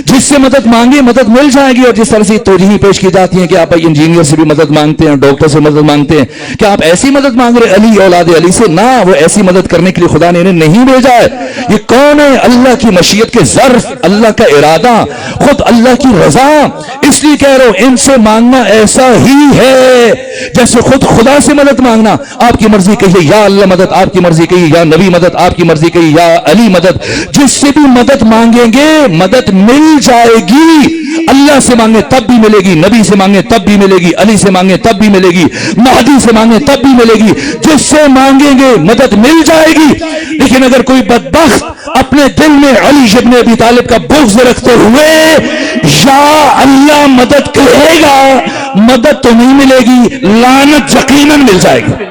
جس سے مدد مانگے مدد مل جائے گی. اور جس طرح سے توجیہیں پیش کی جاتی ہیں کہ آپ انجینئر سے بھی مدد مانگتے ہیں، ڈاکٹر سے مدد مانگتے ہیں، کہ آپ ایسی مدد مانگ رہے علی اولاد علی سے. نہ، وہ ایسی مدد کرنے کے لیے خدا نے انہیں نہیں بھیجا ہے. یہ کون ہے؟ اللہ کی مشیت کے ظرف، اللہ کا ارادہ، خود اللہ کی رضا. اس لیے کہہ رہا ہوں ان سے مانگنا ایسا ہی ہے جیسے خود خدا سے مدد مانگنا. آپ کی مرضی کہیے یا اللہ مدد، آپ کی مرضی کہیے یا نبی مدد، آپ کی مرضی کہیے یا علی مدد. جس سے بھی مدد مانگیں گے مدد مل جائے گی. اللہ سے مانگے تب بھی ملے گی، نبی سے مانگے تب بھی ملے گی، علی سے مانگے تب بھی ملے گی، مہدی سے مانگے تب بھی ملے گی. جس سے مانگیں گے مدد مل جائے گی. لیکن اگر کوئی بدبخت اپنے دل میں علی ابن ابی طالب کا بغض رکھتے ہوئے یا اللہ مدد کہے گا، مدد تو نہیں ملے گی، لعنت یقیناً مل جائے گی.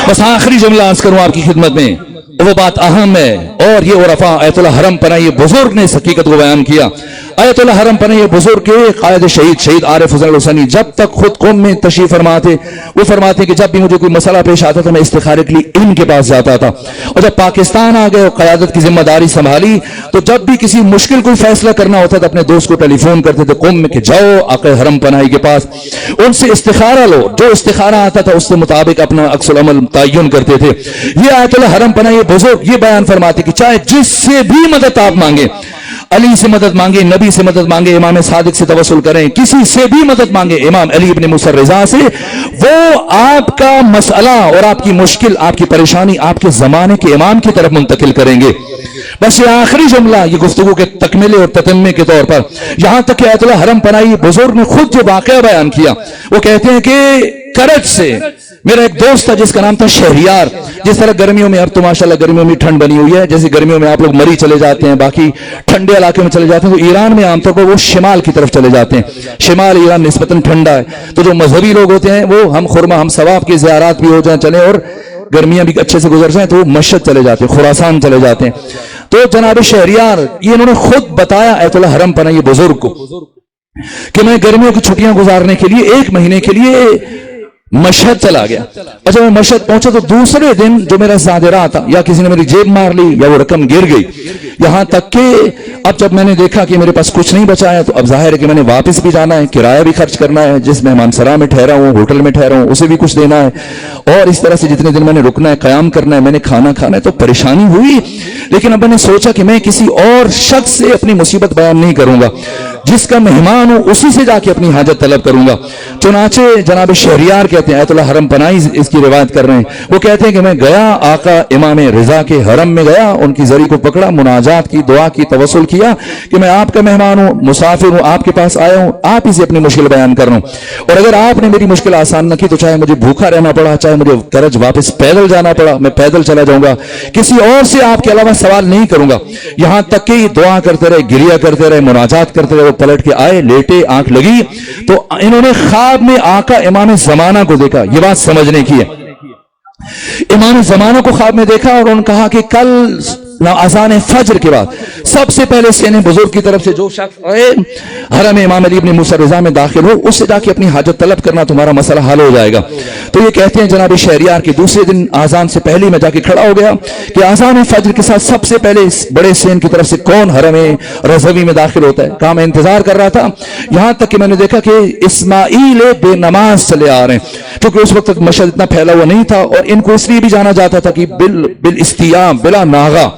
بس آخری جملہ عرض کروں آپ کی خدمت میں. وہ بات اہم ہے. اور یہ عرفا آیت اللہ حرم پناہی بزرگ نے اس حقیقت کو بیان کیا. آیت اللہ حرم پناہی بزرگ کے قائد شہید عارف حسین الحسینی جب تک خود قوم میں تشریف فرماتے، وہ فرماتے ہیں کہ جب بھی مجھے کوئی مسئلہ پیش آتا تھا میں استخارے کے لیے ان کے پاس جاتا تھا. اور جب پاکستان آ گئے اور قیادت کی ذمہ داری سنبھالی تو جب بھی کسی مشکل کوئی فیصلہ کرنا ہوتا تھا اپنے دوست کو ٹیلی فون کرتے تھے قوم میں کہ جاؤ آقا حرم پناہی کے پاس، ان سے استخارہ لو. جو استخارہ آتا تھا اس کے مطابق اپنا عکس العمل تعین کرتے تھے. یہ آیت اللہ حرم پناہی بزرگ یہ بیان فرماتے کہ چاہے جس سے بھی مدد آپ مانگے، علی سے مدد مانگے، نبی سے مدد مانگے، امام صادق سے توسل کریں، کسی سے بھی مدد مانگے، امام علی ابن موسیٰ رضا سے، وہ آپ کا مسئلہ اور آپ کی مشکل، آپ کی پریشانی آپ کے زمانے کے امام کی طرف منتقل کریں گے. بس یہ آخری جملہ یہ گفتگو کے تکملے اور تتمے کے طور پر، یہاں تک کہ آیت اللہ حرم پناہی بزرگ نے خود جو واقعہ بیان کیا، وہ کہتے ہیں کہ کرج سے میرا ایک دوست تھا جس کا نام تھا شہریار. جس طرح گرمیوں میں اب تو ماشاءاللہ گرمیوں میں ٹھنڈ بنی ہوئی ہے، جیسے گرمیوں میں آپ لوگ مری چلے جاتے ہیں، باقی ٹھنڈے علاقے میں چلے جاتے ہیں، تو ایران میں عام طور پر وہ شمال کی طرف چلے جاتے ہیں. شمال ایران نسبتاً ٹھنڈا ہے، تو جو مذہبی لوگ ہوتے ہیں وہ ہم خرما ہم ثواب کی زیارات بھی ہو جائیں چلیں اور گرمیاں بھی اچھے سے گزر جائیں تو وہ مشہد چلے جاتے ہیں، خراسان چلے جاتے ہیں. تو جناب شہریار یہ انہوں نے خود بتایا آیت اللہ حرم پناہی بزرگ کو کہ میں گرمیوں کی چھٹیاں گزارنے کے لیے 1 مہینے کے لیے مشہد چلا گیا. اور جب میں مشہد پہنچا تو دوسرے دن جو میرا زادرہ تھا یا کسی نے میری جیب مار لی یا وہ رقم گر گئی، یہاں تک کہ اب جب میں نے دیکھا کہ میرے پاس کچھ نہیں بچا ہے تو اب ظاہر ہے کہ میں نے واپس بھی جانا ہے، کرایہ بھی خرچ کرنا ہے، جس مہمان سرا میں ٹھہرا ہوں، ہوٹل میں ٹھہرا ہوں، اسے بھی کچھ دینا ہے، اور اس طرح سے جتنے دن میں نے رکنا ہے، قیام کرنا ہے، میں نے کھانا کھانا ہے. تو پریشانی ہوئی، لیکن اب میں نے سوچا کہ میں کسی اور شخص سے اپنی مصیبت بیان نہیں کروں گا، جس کا مہمان ہوں اسی سے جا کے اپنی حاجت طلب کروں گا. چنانچہ جناب شہریار کہتے ہیں، آیت اللہ حرم پناہی اس کی روایت کر رہے ہیں، وہ کہتے ہیں کہ میں گیا آقا امام رضا کے حرم میں گیا، ان کی زری کو پکڑا، مناجات کی، دعا کی، توسل کیا کہ میں آپ کا مہمان ہوں، مسافر ہوں، آپ کے پاس آیا ہوں، آپ ہی سے اپنی مشکل بیان کر رہا ہوں، اور اگر آپ نے میری مشکل آسان نہ کی تو چاہے مجھے بھوکا رہنا پڑا، چاہے مجھے کرج واپس پیدل جانا پڑا، میں پیدل چلا جاؤں گا، کسی اور سے آپ کے علاوہ سوال نہیں کروں گا. یہاں تک کہ دعا کرتے رہے، گریا کرتے رہے، مناجات کرتے رہے. وہ پلٹ کے آئے، لیٹے، آنکھ لگی تو انہوں نے خواب میں آقا امام زمانہ کو دیکھا. یہ بات سمجھنے کی ہے، امام زمانہ کو خواب میں دیکھا اور انہوں نے کہا کہ کل اذان فجر کے بعد سب سے پہلے سین بزرگ کی طرف سے جو شخص حرم امام علی ابن موسیٰ رضا میں داخل ہو اس سے جا کے اپنی حاجت طلب کرنا، تمہارا مسئلہ حل ہو جائے گا. تو یہ کہتے ہیں جناب شہریار کے دوسرے دن اذان سے پہلے میں جا کے کھڑا ہو گیا کہ اذان فجر کے ساتھ سب سے پہلے اس بڑے سین کی طرف سے کون حرم رضوی میں داخل ہوتا ہے. کہاں میں انتظار کر رہا تھا، یہاں تک کہ میں نے دیکھا کہ اسماعیل بے نماز چلے آ رہے ہیں، کیونکہ اس وقت مشہد اتنا پھیلا ہوا نہیں تھا اور ان کو اس لیے بھی جانا جاتا تھا کہ بالاستیام بلا ناغا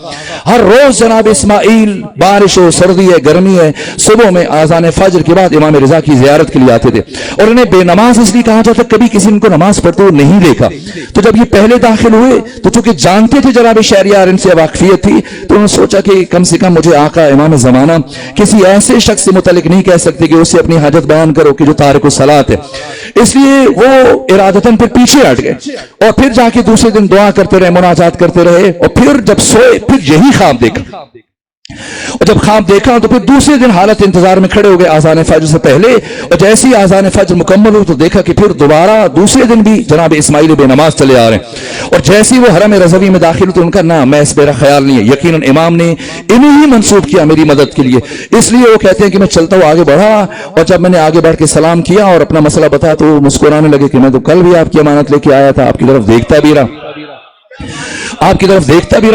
ہر روز جناب اسماعیل بارش ہو، سردی ہے، گرمی ہے، صبح میں اذان فجر کے بعد امام رضا کی زیارت کے لیے آتے تھے. اور انہیں بے نماز اس لیے کہا جاتا، کبھی کسی نے کو نماز پڑھتے ہوئے نہیں دیکھا. تو جب یہ پہلے داخل ہوئے تو چونکہ جانتے تھے جناب شہریار ان سے واقفیت تھی، تو انہوں نے سوچا کہ کم سے کم مجھے آقا امام زمانہ کسی ایسے شخص سے متعلق نہیں کہہ سکتے کہ اس سے اپنی حاجت بیان کرو کہ جو تارک الصلاۃ ہے. اس لیے وہ ارادتاً پھر پیچھے ہٹ گئے اور پھر جا کے دوسرے دن دعا کرتے رہے، مناجات کرتے رہے، اور پھر جب سوئے پھر یہی خواب دیکھا. اور جب خواب دیکھا تو پھر دوسرے دن حالت انتظار میں کھڑے ہو گئے اذان فجر سے پہلے، اور جیسی اذان فجر مکمل ہوئی تو دیکھا کہ پھر دوبارہ دوسرے دن بھی جناب اسماعیل بے نماز چلے آ رہے ہیں. اور جیسی وہ حرم رضوی میں داخل تو ان کا نام میں اس میرا خیال نہیں ہے، یقیناً امام نے انہیں ہی منسوب کیا میری مدد کے لیے. اس لیے وہ کہتے ہیں کہ میں چلتا ہوں آگے بڑھا، اور جب میں نے آگے بڑھ کے سلام کیا اور اپنا مسئلہ بتایا تو وہ مسکرانے لگے کہ میں تو کل بھی آپ کی امانت لے کے آیا تھا، آپ کی طرف دیکھتا بھی رہا،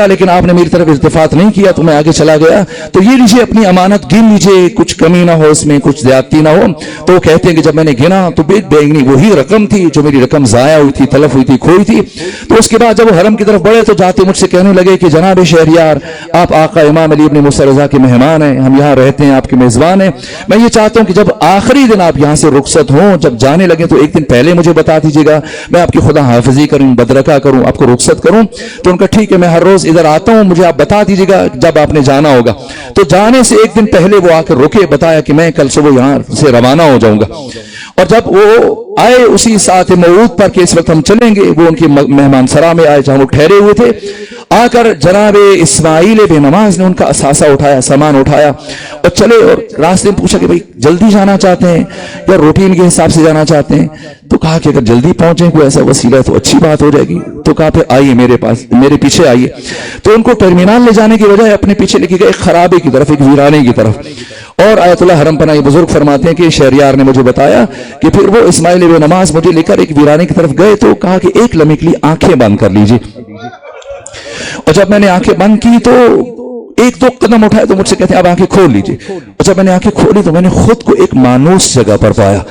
لیکن آپ نے میری طرف التفات نہیں کیا تو میں آگے چلا گیا. تو یہ لیجیے اپنی امانت گن لیجیے، کچھ کمی نہ ہو اس میں، کچھ زیادتی نہ ہو. تو وہ کہتے ہیں کہ جب میں نے گنا تو بیگنی وہی رقم تھی جو میری رقم ضائع ہوئی تھی، تلف ہوئی تھی، کھوئی تھی. تو اس کے بعد جب وہ حرم کی طرف بڑھے تو جاتے مجھ سے کہنے لگے کہ جناب شہریار آپ آقا امام علی ابن موسیٰ رضا کے مہمان ہیں، ہم یہاں رہتے ہیں، آپ کے میزبان ہیں. میں یہ چاہتا ہوں کہ جب آخری دن آپ یہاں سے رخصت ہوں، جب جانے لگے تو ایک دن پہلے مجھے بتا دیجیے گا، میں آپ کی خدا حافظی کروں، بدرکہ کروں، آپ کو رخصت کروں. تو ان کا ٹھیک ہے، میں ہر روز ادھر آتا ہوں، مجھے آپ بتا دیجیے گا جب آپ نے جانا ہوگا. تو جانے سے ایک دن پہلے وہ آ کر رکے، بتایا کہ میں کل صبح یہاں سے روانہ ہو جاؤں گا. اور جب وہ آئے اسی ساعت موعود پر کہ اس وقت ہم چلیں گے، وہ ان کی مہمان سرا میں آئے جہاں وہ ٹھہرے ہوئے تھے. آ کر جناب اسماعیل بے نماز نے ان کا اثاثہ اٹھایا، سامان اٹھایا اور چلے، اور راستے میں پوچھا کہ بھائی جلدی جانا چاہتے ہیں یا روٹین کے حساب سے جانا چاہتے ہیں؟ تو کہا کہ اگر جلدی پہنچیں کوئی ایسا وسیلہ تو اچھی بات ہو جائے گی. تو کہا پھر آئیے میرے پاس، میرے پیچھے آئیے. تو ان کو ٹرمینال لے جانے کی بجائے اپنے پیچھے لے کے گئے ایک خرابے کی طرف، ایک ویرانے کی طرف. اور آیت اللہ حرم پناہی بزرگ فرماتے ہیں کہ شہریار نے مجھے بتایا کہ پھر وہ اسماعیل بے نماز مجھے لے کر ایک ویرانے کی طرف گئے تو کہا کہ ایک لمحے کے لیے آنکھیں بند کر لیجیے. اور جب میں نے آنکھیں بند کی تو ایک دو قدم اٹھائے تو مجھ سے کہتے ہیں اب آنکھیں کھول لیجیے. اور جب میں نے آنکھیں کھولی تو میں نے خود کو ایک مانوس جگہ پر پایا،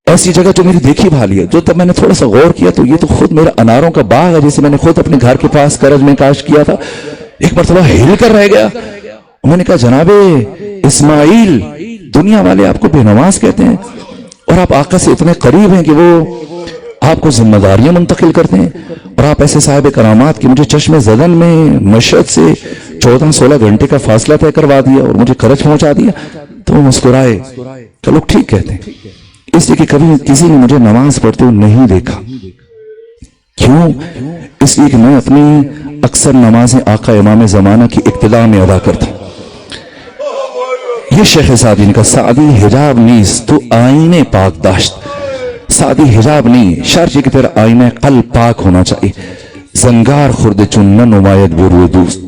ایسی جگہ جو میری دیکھی بھالی ہے. جو تب میں نے تھوڑا سا غور کیا تو یہ تو خود میرا اناروں کا باغ ہے جسے میں نے خود اپنے گھر کے پاس کرج میں کاشت کیا تھا. ایک مرتبہ ہل کر رہ گیا. میں نے کہا جناب اسماعیل، دنیا والے آپ کو بے نماز کہتے ہیں اور آپ آقا سے اتنے قریب ہیں کہ وہ آپ کو ذمہ داریاں منتقل کرتے ہیں، اور آپ ایسے صاحب کرامات کہ مجھے چشم زدن میں مشہد سے 14-16 گھنٹے کا فاصلہ طے کروا دیا اور مجھے کرج پہنچا دیا. تو وہ مسکرائے. چلو ٹھیک کہتے ہیں، اس لیے کہ کبھی کسی نے مجھے نماز پڑھتے ہوئے نہیں دیکھا. کیوں؟ اس لیے کہ میں اپنی اکثر نمازیں آقا امام زمانہ کی اقتداء میں ادا کرتا ہوں. یہ شیخ سعدی نے کہا سعدی حجاب نیز تو آئین پاک داشت. سعدی حجاب نہیں، شرط یہ کہ تیرا آئینہ قلب پاک ہونا چاہیے. زنگار خورد چون نہ نمایت بروی دوست،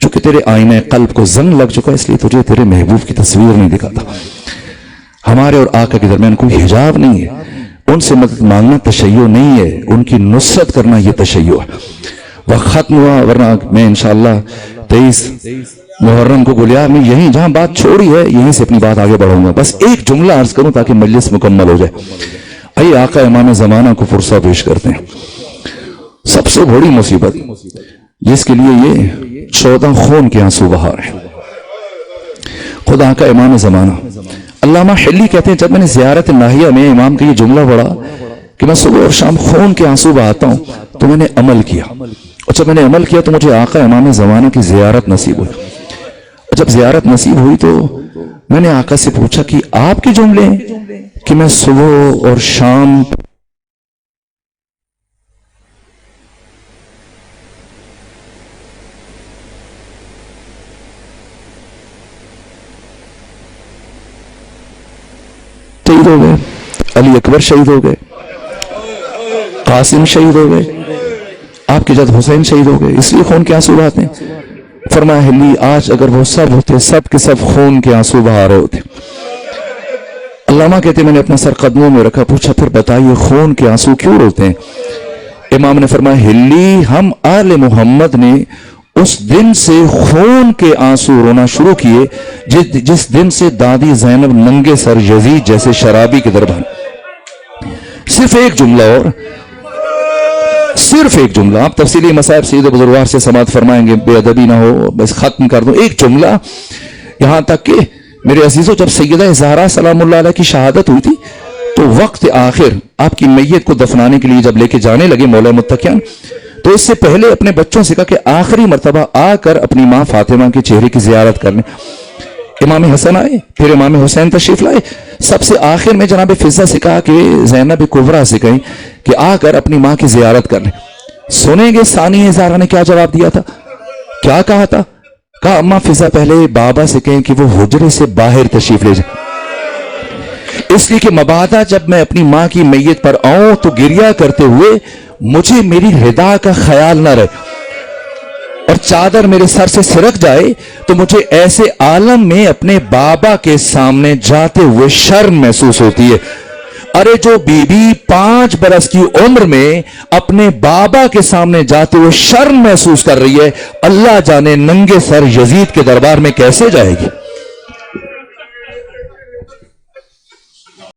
چونکہ تیرے آئینہ قلب کو زنگ لگ چکا اس لیے تجھے تیرے محبوب کی تصویر نہیں دکھاتا. ہمارے اور آقا کے درمیان کوئی حجاب نہیں ہے. ان سے مدد مانگنا تشیع نہیں ہے، ان کی نصرت کرنا یہ تشیع ہے. وقت ختم ہوا، ورنہ میں انشاءاللہ 23 محرم کو گلیار میں یہیں جہاں بات چھوڑی ہے یہیں سے اپنی بات آگے بڑھاؤں گا. بس ایک جملہ عرض کروں تاکہ مجلس مکمل ہو جائے. آئیے آقا امام زمانہ کو فرصہ پیش کرتے ہیں. سب سے بڑی مصیبت جس کے لیے یہ 14 خون کے آنسو بہا رہے ہیں، خود آقا امام زمانہ. علامہ حلی کہتے ہیں جب میں نے زیارت ناہیہ میں امام کا یہ جملہ پڑھا کہ میں صبح اور شام خون کے آنسو بہاتا ہوں تو میں نے عمل کیا، اور جب میں نے عمل کیا تو مجھے آقا امام زمانہ کی زیارت نصیب ہوئی. اور جب زیارت نصیب ہوئی تو میں نے آقا سے پوچھا کہ آپ کے جملے کہ میں صبح اور شام شہید ہو گئے، علی اکبر شہید ہو گئے، قاسم شہید ہو گئے، آپ کے جد حسین شہید ہو گئے، اس لیے خون کے آنسو بہاتے ہیں. فرمایا حلی آج اگر وہ سب ہوتے سب کے سب خون کے آنسو بہا رہے ہوتے. علامہ کہتے میں نے اپنا سر قدموں میں رکھا، پوچھا پھر بتائیے خون کے آنسو کیوں روتے ہیں؟ امام نے فرمایا حلی ہم آل محمد نے اس دن سے خون کے آنسو رونا شروع کیے جس دن سے دادی زینب ننگے سر یزید جیسے شرابی کے دربان. صرف ایک جملہ، اور صرف ایک جملہ، آپ تفصیلی مصائب سید بزرگوار سے سماعت فرمائیں گے، بے ادبی نہ ہو، بس ختم کر دوں ایک جملہ. یہاں تک کہ میرے عزیزوں جب سیدہ زہرا سلام اللہ علیہ کی شہادت ہوئی تھی تو وقت آخر آپ کی میت کو دفنانے کے لیے جب لے کے جانے لگے مولا متقیان تو اس سے پہلے اپنے بچوں سے کہا کہ آخری مرتبہ آ کر اپنی ماں فاطمہ کے چہرے کی زیارت کرنے. امام حسن آئے، پھر امام حسین تشریف لائے. سب سے آخر میں جناب فضہ سے کہا کہ زینب کبریٰ سے کہیں کہ آ کر اپنی ماں کی زیارت کرنے. سنیں گے ثانی زہرا نے کیا جواب دیا تھا، کیا کہا تھا؟ کہا اماں فضہ پہلے بابا سے کہیں کہ وہ حجرے سے باہر تشریف لے جائیں، اس لیے کہ مبادا جب میں اپنی ماں کی میت پر آؤں تو گریہ کرتے ہوئے مجھے میری ردا کا خیال نہ رہے اور چادر میرے سر سے سرک جائے تو مجھے ایسے عالم میں اپنے بابا کے سامنے جاتے ہوئے شرم محسوس ہوتی ہے. ارے جو بی بی 5 برس کی عمر میں اپنے بابا کے سامنے جاتے ہوئے شرم محسوس کر رہی ہے، اللہ جانے ننگے سر یزید کے دربار میں کیسے جائے گی.